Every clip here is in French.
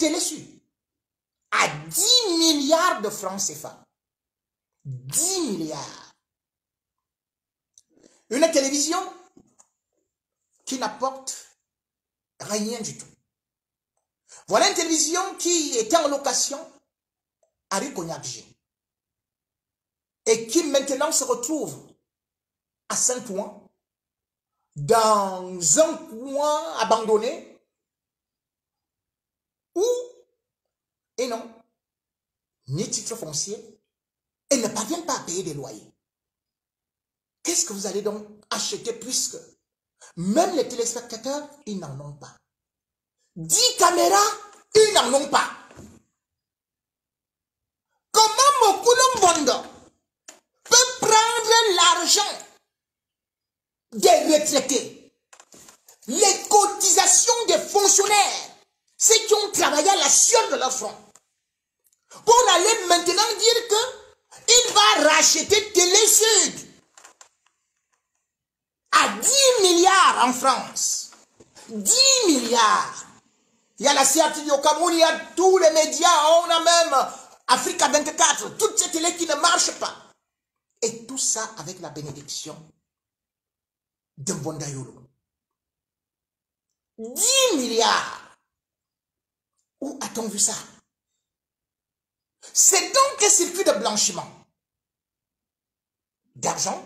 Télésud à 10 milliards de francs CFA. 10 milliards. Une télévision qui n'apporte rien du tout. Voilà une télévision qui était en location à Rue-Cognac-G et qui maintenant se retrouve à Saint-Ouen, dans un coin abandonné, où, et non, ni titre foncier, et ne parviennent pas à payer des loyers. Qu'est-ce que vous allez donc acheter puisque même les téléspectateurs, ils n'en ont pas. 10 caméras, ils n'en ont pas. Comment Mokolo Mbondo peut prendre l'argent des retraités, les cotisations des fonctionnaires, ceux qui ont travaillé à la sueur de leur front, pour aller maintenant dire qu'il va racheter Télésud à 10 milliards en France. 10 milliards. Il y a la CRTV au Cameroun, il y a tous les médias, on a même Africa 24, toutes ces télés qui ne marchent pas. Et tout ça avec la bénédiction de Mbondayolo. 10 milliards. Où a-t-on vu ça? C'est donc un circuit de blanchiment d'argent,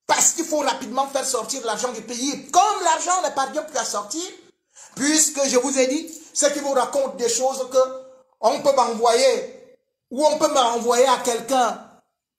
parce qu'il faut rapidement faire sortir l'argent du pays. Comme l'argent ne parvient plus à sortir, puisque je vous ai dit, ceux qui vous racontent des choses que on peut m'envoyer, ou on peut m'envoyer à quelqu'un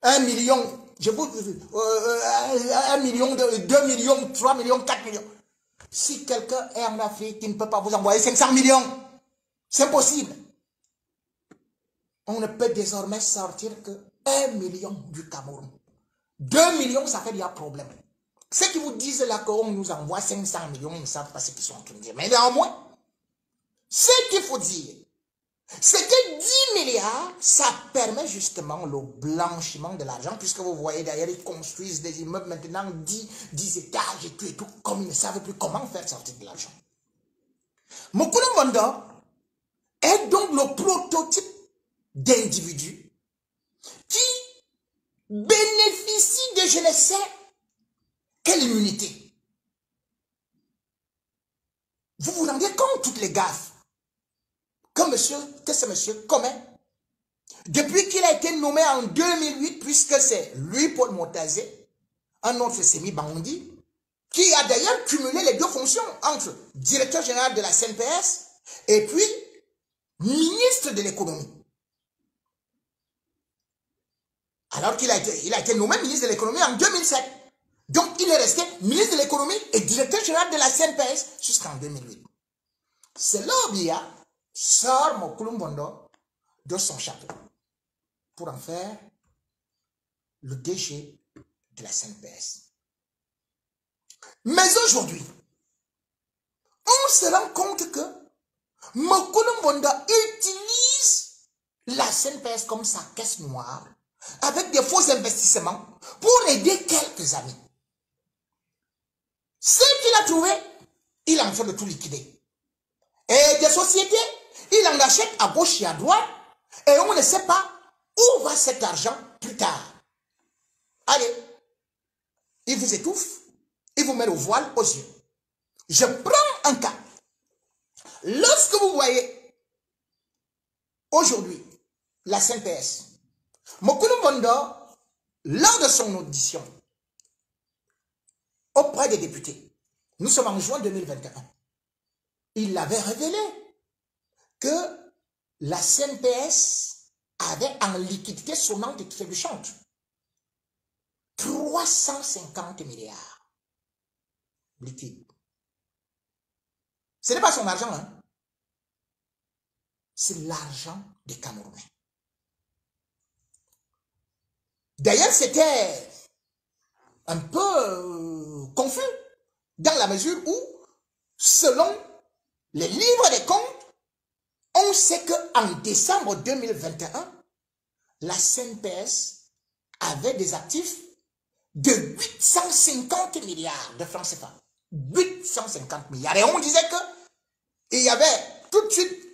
1 million, 1 million, 2 millions, 3 millions, 4 millions. Si quelqu'un est en Afrique, il ne peut pas vous envoyer 500 millions. C'est impossible. On ne peut désormais sortir que 1 million du Cameroun. 2 millions, ça fait déjà problème. Ceux qui vous disent là qu'on nous envoie 500 millions, ils ne savent pas ce qu'ils sont en train de dire. Mais néanmoins, ce qu'il faut dire, c'est que 10 milliards, ça permet justement le blanchiment de l'argent, puisque vous voyez d'ailleurs, ils construisent des immeubles maintenant 10 étages et tout, comme ils ne savent plus comment faire sortir de l'argent. Mokolo Mbondo est donc le prototype d'individu qui bénéficie de je ne sais quelle immunité. Vous vous rendez compte toutes les gaffes que ce monsieur commet depuis qu'il a été nommé en 2008, puisque c'est lui, Paul Motazé, un autre semi-bandit, qui a d'ailleurs cumulé les deux fonctions entre directeur général de la CNPS et puis ministre de l'économie. Alors qu'il a été nommé ministre de l'économie en 2007. Donc il est resté ministre de l'économie et directeur général de la CNPS jusqu'en 2008. C'est là où il sort Mokolo Mbondo de son chapeau pour en faire le DG de la CNPS. Mais aujourd'hui, on se rend compte que Mokolo Mbondo utilise la CNPS comme sa caisse noire avec des faux investissements pour aider quelques amis. Ce qu'il a trouvé, il est en train de tout liquider. Et des sociétés, il en achète à gauche et à droite et on ne sait pas où va cet argent plus tard. Allez, il vous étouffe, il vous met le voile aux yeux. Je prends un cas. Lorsque vous voyez aujourd'hui la CNPS, Mokolo Mbondo, lors de son audition auprès des députés, nous sommes en juin 2021, il avait révélé que la CNPS avait en liquidité sonnante et trébuchante 350 milliards liquides. Ce n'est pas son argent, hein? C'est l'argent des Camerounais. D'ailleurs, c'était un peu confus dans la mesure où, selon les livres des comptes, on sait qu'en décembre 2021, la CNPS avait des actifs de 850 milliards de francs CFA. 850 milliards. Et on disait qu'il y avait tout de suite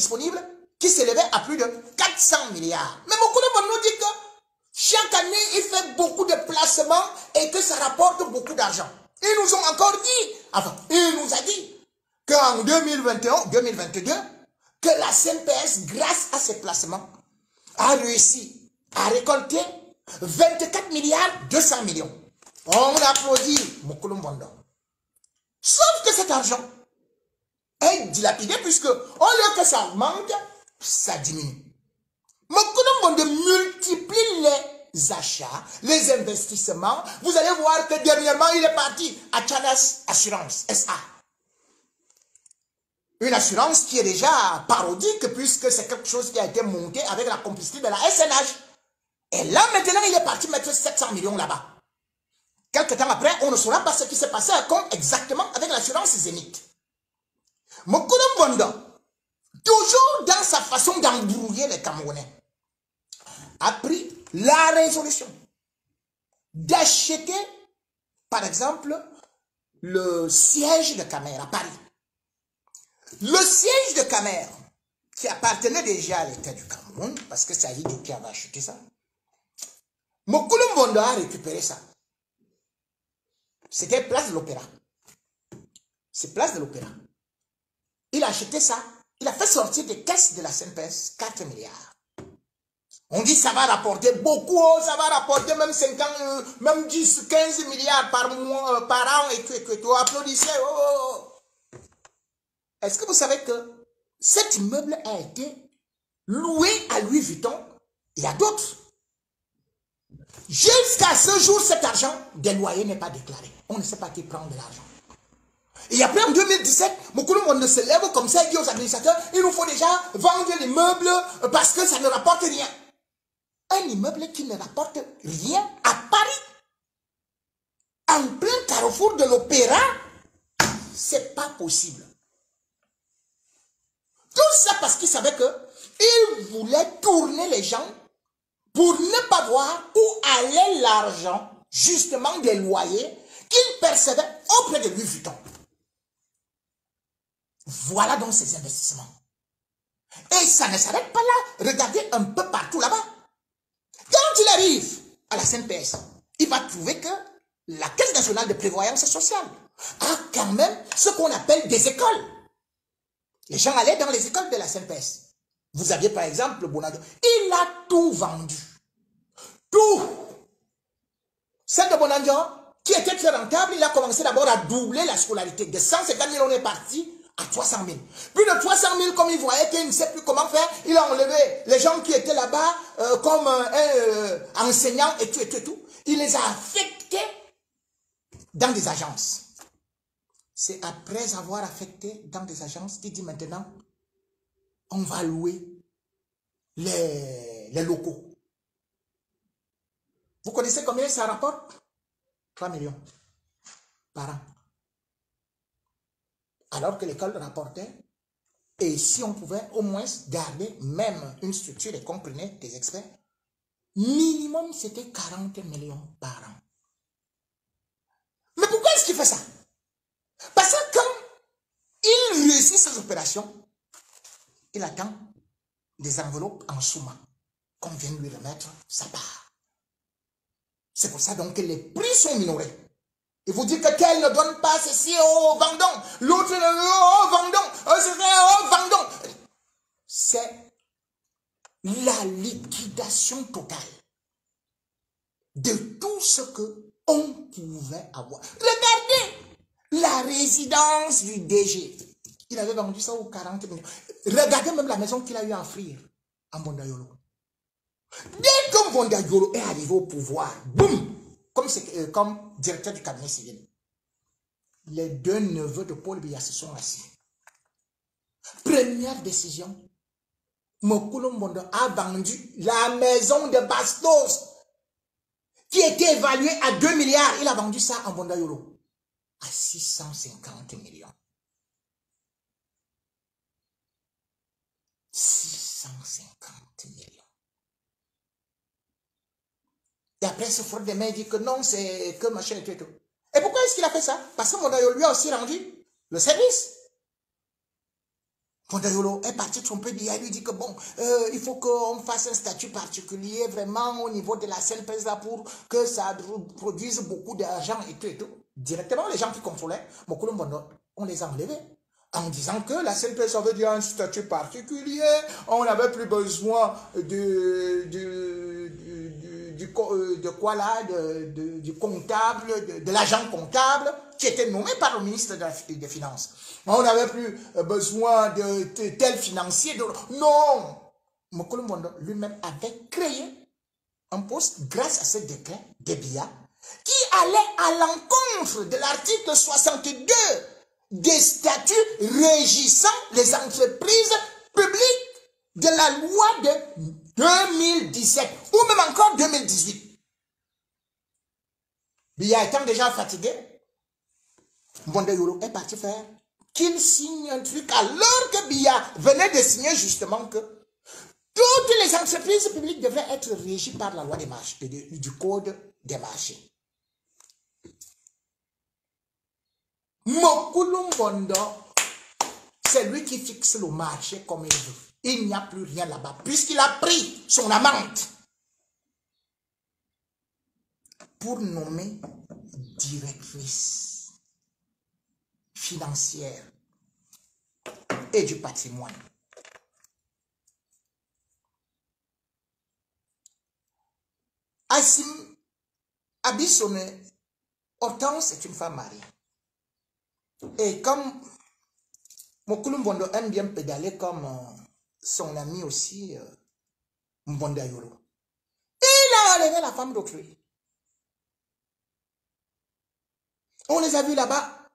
disponible qui s'élevait à plus de 400 milliards. Mais beaucoup de monde nous dit que chaque année, il fait beaucoup de placements et que ça rapporte beaucoup d'argent. Ils nous ont encore dit, enfin, il nous a dit qu'en 2021-2022, que la CNPS, grâce à ses placements, a réussi à récolter 24 milliards 200 millions. On applaudit Mokolo Mbondo. Sauf que cet argent est dilapidé puisque au lieu que ça augmente, ça diminue. Mokolo Mbondo multiplie les achats, les investissements. Vous allez voir que dernièrement, il est parti à Chanas Assurance SA. Une assurance qui est déjà parodique puisque c'est quelque chose qui a été monté avec la complicité de la SNH. Et là, maintenant, il est parti mettre 700 millions là-bas. Quelque temps après, on ne saura pas ce qui s'est passé exactement avec l'assurance Zénith. Mokolo Mbondo, toujours dans sa façon d'embrouiller les Camerounais, a pris la résolution d'acheter, par exemple, le siège de Camer à Paris. Le siège de Camer, qui appartenait déjà à l'État du Cameroun, parce que c'est Aïdou qui avait acheté ça, Mokolo Mbondo a récupéré ça. C'était Place de l'Opéra. C'est Place de l'Opéra. Il a acheté ça. Il a fait sortir des caisses de la CNPS 4 milliards. On dit ça va rapporter beaucoup, ça va rapporter même 50, même 10, 15 milliards par mois, par an et tout. Applaudissez. Oh. Est-ce que vous savez que cet immeuble a été loué à Louis Vuitton et à d'autres? Jusqu'à ce jour, cet argent des loyers n'est pas déclaré. On ne sait pas qui prend de l'argent. Et après, en 2017, Mokolo Mbondo se lève comme ça, il dit aux administrateurs, il nous faut déjà vendre l'immeuble parce que ça ne rapporte rien. Un immeuble qui ne rapporte rien à Paris, en plein carrefour de l'Opéra, c'est pas possible. Tout ça parce qu'il savait qu'il voulait tourner les gens pour ne pas voir où allait l'argent, justement des loyers, qu'il percevait auprès de Louis Vuitton. Voilà donc ces investissements. Et ça ne s'arrête pas là. Regardez un peu partout là-bas. Quand il arrive à la CNPS, il va trouver que la Caisse nationale de prévoyance sociale a quand même ce qu'on appelle des écoles. Les gens allaient dans les écoles de la CNPS. Vous aviez par exemple le Bonado. Il a tout vendu. Tout. Celle de Bonanjo, qui était très rentable, il a commencé d'abord à doubler la scolarité. De 150 000, on est parti à 300 000. Plus de 300 000, comme il voyait qu'il ne sait plus comment faire, il a enlevé les gens qui étaient là-bas comme enseignants et tout. Il les a affectés dans des agences. C'est après avoir affecté dans des agences qu'il dit maintenant, on va louer les locaux. Vous connaissez combien ça rapporte? 3 millions par an. Alors que l'école rapportait, et si on pouvait au moins garder même une structure et qu'on prenait des experts, minimum c'était 40 millions par an. Mais pourquoi est-ce qu'il fait ça? Parce que quand il réussit ses opérations, il attend des enveloppes en souma qu'on vient lui remettre sa part. C'est pour ça donc que les prix sont minorés. Il vous dit que tel ne donne pas ceci, oh, vendons. L'autre, oh, vendons. Oh, vendons. C'est la liquidation totale de tout ce qu'on pouvait avoir. Regardez la résidence du DG. Il avait vendu ça aux 40 millions. Regardez même la maison qu'il a eu à offrir à Mbondayolo. Dès que Mbondayolo est arrivé au pouvoir, boum, comme directeur du cabinet civil, les deux neveux de Paul Biya se sont assis. Première décision, Mokolo Mbondo a vendu la maison de Bastos qui était évaluée à 2 milliards. Il a vendu ça à Mbondayolo à 650 millions. 650 millions. Et après, ce frère des mains dit que non, c'est que machin et tout. Et pourquoi est-ce qu'il a fait ça? Parce que Mbondayolo lui a aussi rendu le service. Fondayolo est parti tromper Biya, lui dit que bon, il faut qu'on fasse un statut particulier vraiment au niveau de la CNPS pour que ça produise beaucoup d'argent et tout et tout. Directement, les gens qui contrôlaient, on les a enlevés. En disant que la CNPS avait dit un statut particulier, on n'avait plus besoin du comptable, de l'agent comptable qui était nommé par le ministre des Finances. On n'avait plus besoin de tel financier. Non! Mokolo Mbondo lui-même avait créé un poste grâce à ce décret de Biya qui allait à l'encontre de l'article 62 des statuts régissant les entreprises publiques de la loi de 2017 ou même encore 2018. Biya étant déjà fatigué, Mbondayolo est parti faire qu'il signe un truc alors que Biya venait de signer justement que toutes les entreprises publiques devraient être régies par la loi des marchés, du code des marchés. Mokulu Mbondo, c'est lui qui fixe le marché comme il veut. Il n'y a plus rien là-bas, puisqu'il a pris son amende pour nommer directrice financière et du patrimoine. Assim Abissone, Hortense est une femme mariée. Et comme Mokulu Mbondo aime bien pédaler comme son ami aussi, Mbondayolo, il a enlevé la femme d'autrui. On les a vus là-bas,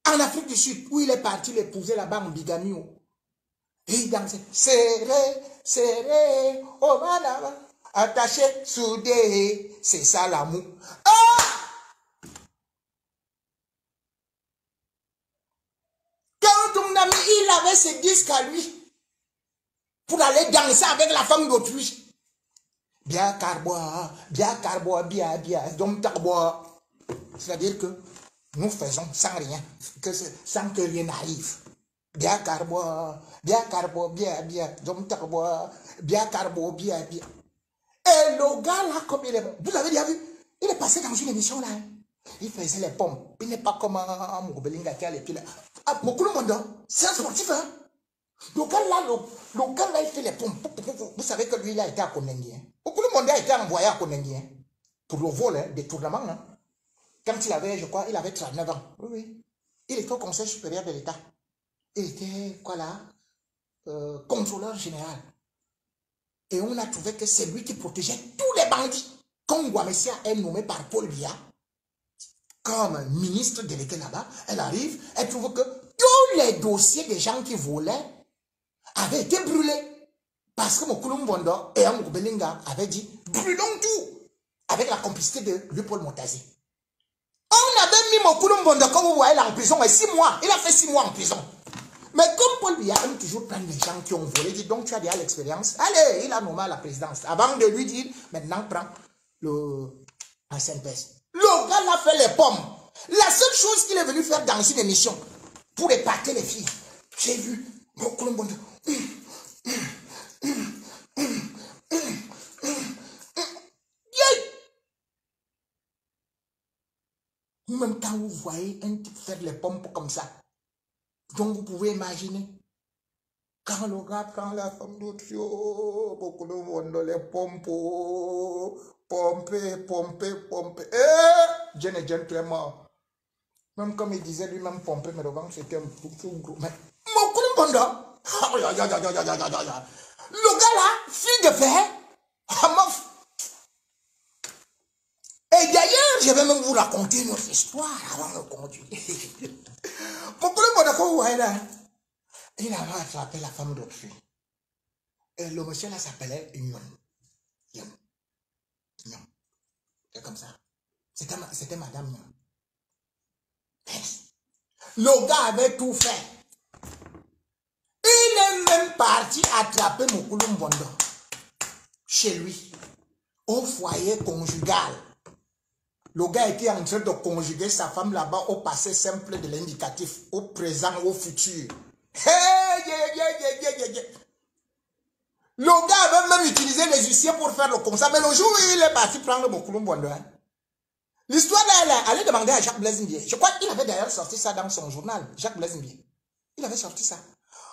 en Afrique du Sud, où il est parti l'épouser là-bas en bigamie. Et il dansait, serré, serré, oh madame, attaché, soudé, c'est ça l'amour. Ah! Quand ton ami, il avait ses disques à lui, pour aller danser avec la femme d'autrui. Bien carbois, bien, donc carbois. C'est-à-dire que nous faisons sans rien, sans que rien n'arrive. Bien carbois, bien, donc carbois, bien. Et le gars là, comme il est bon, vous avez déjà vu, il est passé dans une émission là. Il faisait les pompes. Il n'est pas comme un Moubelinga qui a les pieds là. Ah, Mokulu Mbondo, c'est un sportif, hein. Le gars là, il fait les pompes. Vous savez que lui, il a été à Konengi. Mokulu Mbondo a été envoyé à Konengi pour le vol, hein, des tournements. Hein. Quand il avait, je crois, il avait 39 ans. Oui, oui. Il était au Conseil supérieur de l'État. Il était, quoi là, contrôleur général. Et on a trouvé que c'est lui qui protégeait tous les bandits. Quand Ngouamessia est nommé par Paul Biya comme ministre délégué là-bas, elle arrive, elle trouve que tous les dossiers des gens qui volaient avaient été brûlés. Parce que Mokulu Mbondo et Belinga avaient dit, brûlons tout, avec la complicité de Louis-Paul Moutazi. On avait mis Mokulu Mbondo, comme vous voyez là, en prison, et 6 mois. Il a fait 6 mois en prison. Mais comme Paul Biya aime toujours prendre les gens qui ont volé, dit donc tu as déjà l'expérience, allez, il a nommé à la présidence. Avant de lui dire, maintenant prends la CNPS. Le gars l'a fait les pommes. La seule chose qu'il est venu faire dans une émission, pour épater les filles, j'ai vu Mokulu Mbondo. Même quand vous voyez un type faire les pompes comme ça, donc vous pouvez imaginer, quand le gars prend la femme d'autre, beaucoup de monde les pompes, pomper, Dieu n'est gentleman. Même comme il disait lui-même pomper, mais le ventre c'était un peu gros. Mais beaucoup de monde, le gars là, fille de fer, et d'ailleurs, je vais même vous raconter une autre histoire avant de conduire. Beaucoup de monde, il avait attrapé la femme d'autrui. Et le monsieur là s'appelait Nyon. C'est comme ça. C'était madame Nyon. Le gars avait tout fait. Il est même parti attraper Mokulu Mbondo chez lui, au foyer conjugal. Le gars était en train de conjuguer sa femme là-bas au passé simple de l'indicatif, au présent, au futur. Le gars avait même utilisé les huissiers pour faire le concert, mais le jour où il est parti prendre mon Kouloum Bondo, hein, l'histoire là, elle allait demander à Jacques Blaise Mbié. Je crois qu'il avait d'ailleurs sorti ça dans son journal, Jacques Blaise Mbié. Il avait sorti ça.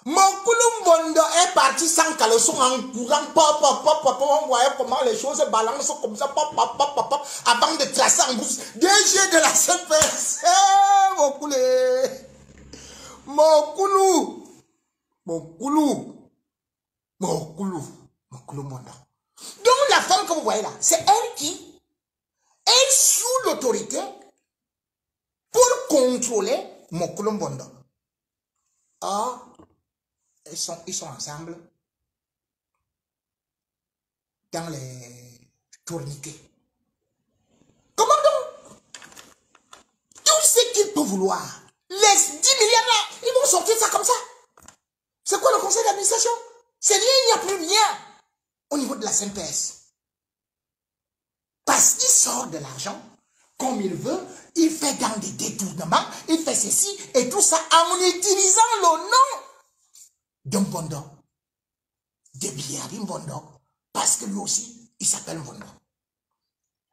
Mon Kouloum Bondo est parti sans caleçon en courant, pop, pop, pop, pop, on voyait comment les choses balancent comme ça, pop, pop, pop, pop, pop, avant de tracer en bouche. DG de la CPS, mon coulé, mon Koulou, mon Koulou, mon Koulou, mon Koulou Bondo. Donc la femme que vous voyez là, c'est elle qui est sous l'autorité pour contrôler mon Kouloum Bondo. Or, ils sont ensemble dans les tourniquets. Comment donc? Tout ce qu'il peut vouloir, les 10 milliards là, ils vont sortir ça comme ça. C'est quoi le conseil d'administration? C'est rien, il n'y a plus rien au niveau de la CNPS. Parce qu'il sort de l'argent comme il veut, il fait dans des détournements, il fait ceci et tout ça en utilisant le nom d'un Bondo, de Biari Bondo, parce que lui aussi, il s'appelle Bondo.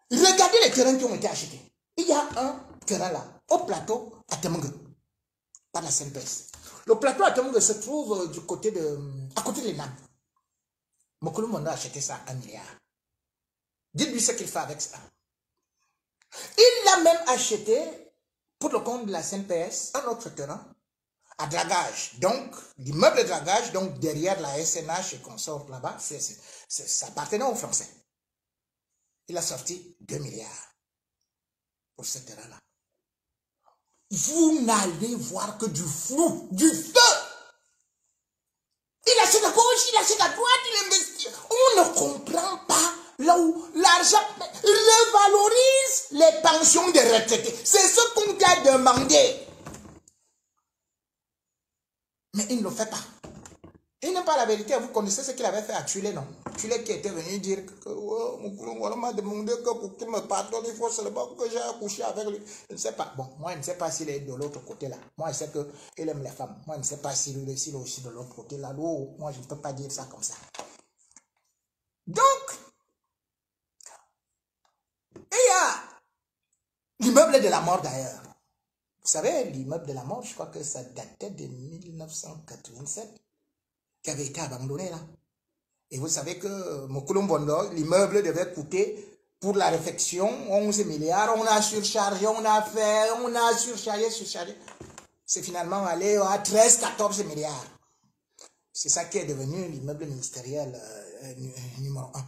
Regardez les terrains qui ont été achetés. Il y a un terrain là, au plateau à Temungue, par la CNPS. Le plateau à Temungue se trouve du côté de, à côté de l'ENAM. Mokolo Bondo a acheté ça à 1 milliard. Dites-lui ce qu'il fait avec ça. Il l'a même acheté, pour le compte de la CNPS, un autre terrain, à Dragage. Donc, l'immeuble de Dragage, donc derrière la SNH et consort là-bas, ça appartenait aux Français. Il a sorti 2 milliards pour ce terrain-là. Vous n'allez voir que du flou, du feu. Il achète à gauche, il achète à droite, il investit. On ne comprend pas là où l'argent revalorise les pensions des retraités. C'est ce qu'on t'a demandé. Mais il ne le fait pas. Il n'est pas la vérité. Vous connaissez ce qu'il avait fait à Tulé, non? Tulé qui était venu dire que on m'a demandé que pour qu'il me pardonne, il faut seulement que j'ai accouché avec lui. Je ne sais pas. Bon, moi, je ne sais pas s'il est de l'autre côté là. Moi, je sais qu'il aime les femmes. Moi, je ne sais pas s'il est aussi de l'autre côté là. Oh, moi, je ne peux pas dire ça comme ça. Donc, il y a l'immeuble de la mort d'ailleurs. Vous savez, l'immeuble de la mort, je crois que ça datait de 1987, qui avait été abandonné là. Et vous savez que Mokolo Bondo, l'immeuble devait coûter pour la réfection 11 milliards. On a surchargé, on a surchargé. C'est finalement allé à 13-14 milliards. C'est ça qui est devenu l'immeuble ministériel numéro 1.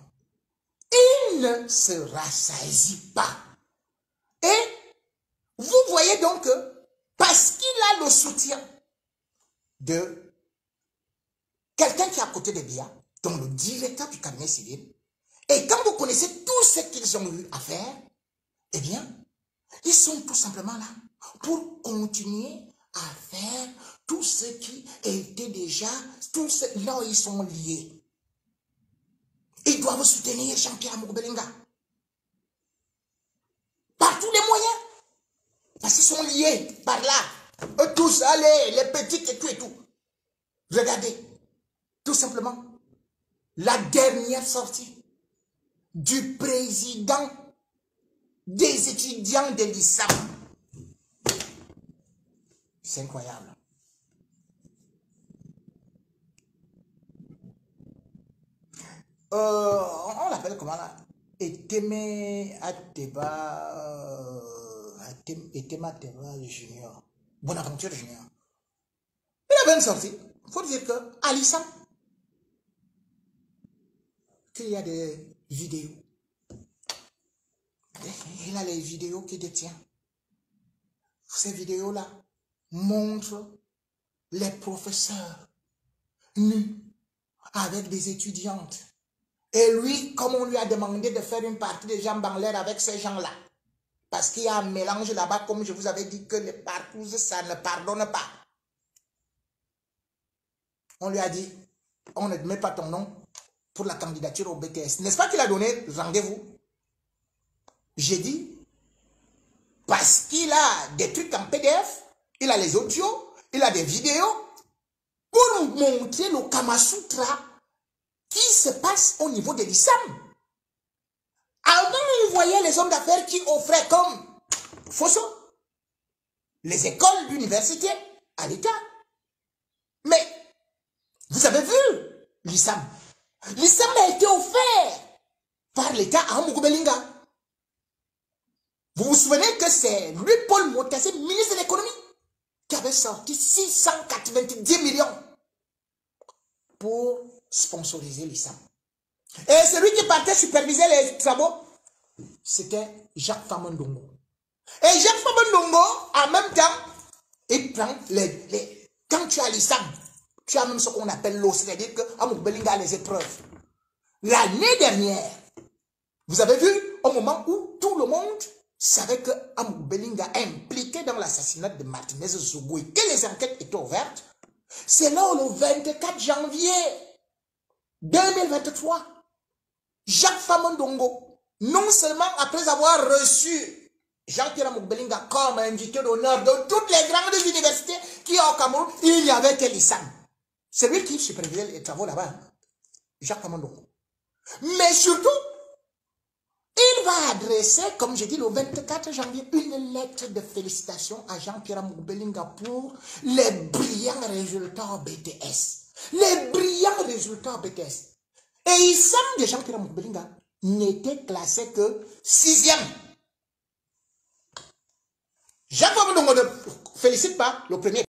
Il ne se rassasie pas. Et vous voyez donc que parce qu'il a le soutien de quelqu'un qui est à côté des biens, dont le directeur du cabinet civil, et quand vous connaissez tout ce qu'ils ont eu à faire, eh bien, ils sont tout simplement là pour continuer à faire tout ce qui était déjà, tout ce là où ils sont liés. Ils doivent soutenir Jean-Pierre Mourbelinga par tous les moyens. Parce qu'ils sont liés par là. Eux tous, allez, les petites et tout et tout. Regardez, tout simplement, la dernière sortie du président des étudiants de l'ISAM. C'est incroyable. On l'appelle comment là? Eteme Ateba... Etema Ateba Junior. Bonaventure Junior. Il avait une sortie. Il faut dire que à l'ISAM, qu'il y a des vidéos. Il a les vidéos qu'il détient. Ces vidéos-là montrent les professeurs nus avec des étudiantes. Et lui, comme on lui a demandé de faire une partie des jambes en l'air avec ces gens-là, parce qu'il y a un mélange là-bas, comme je vous avais dit que les parcours, ça ne pardonne pas. On lui a dit, on ne met pas ton nom pour la candidature au BTS. N'est-ce pas qu'il a donné rendez-vous? J'ai dit, parce qu'il a des trucs en PDF, il a les audios, il a des vidéos, pour montrer le Kama Sutra qui se passe au niveau de l'islam. Avant, on voyait les hommes d'affaires qui offraient comme Fosso les écoles d'université à l'État. Mais vous avez vu l'islam. L'islam a été offert par l'État à Moukobelinga. Vous vous souvenez que c'est lui, Paul Motassé, ministre de l'économie, qui avait sorti 690 millions pour sponsoriser l'islam. Et celui qui partait superviser les travaux, c'était Jacques Famondongo. Et Jacques Famondongo, en même temps, il prend quand tu as l'islam, tu as même ce qu'on appelle l'eau, c'est-à-dire que Moukobelinga a les épreuves. L'année dernière, vous avez vu, au moment où tout le monde savait que Moukobelinga est impliqué dans l'assassinat de Martinez Zougou et que les enquêtes étaient ouvertes, c'est là où le 24 janvier 2023, Jacques Famondongo, non seulement après avoir reçu Jean-Pierre Moukobelinga comme invité d'honneur de toutes les grandes universités qui ont au Cameroun, il n'y avait que l'ISAM. C'est lui qui supervisait les travaux là-bas, hein? Jacques Famondongo. Mais surtout, il va adresser, comme je dis, le 24 janvier, une lettre de félicitations à Jean-Pierre Moukobelinga pour les brillants résultats au BTS. Les brillants résultats au BTS. Et il semble que Jean-Pierre Moukobelinga n'était classé que 6e. Jacques Famondongo ne félicite pas le premier.